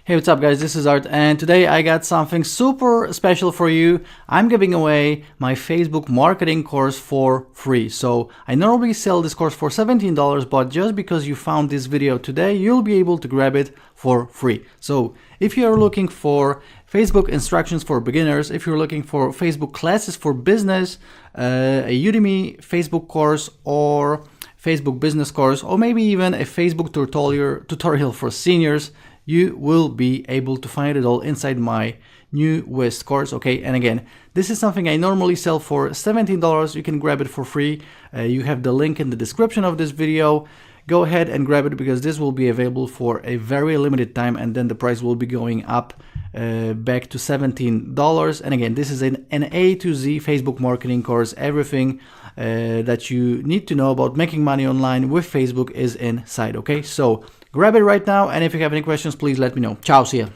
Hey, what's up guys, this is Art and today I got something super special for you. I'm giving away my Facebook marketing course for free. So I normally sell this course for $17, but just because you found this video today, you'll be able to grab it for free. So if you're looking for Facebook instructions for beginners, if you're looking for Facebook classes for business, a Udemy Facebook course or Facebook business course, or maybe even a Facebook tutorial for seniors, you will be able to find it all inside my newest course. Okay, and again, this is something I normally sell for $17. You can grab it for free. You have the link in the description of this video. Go ahead and grab it because this will be available for a very limited time, and then the price will be going up back to $17. And again, this is an A to Z Facebook marketing course. Everything that you need to know about making money online with Facebook is inside. Okay, so grab it right now, and if you have any questions, please let me know. Ciao, see ya.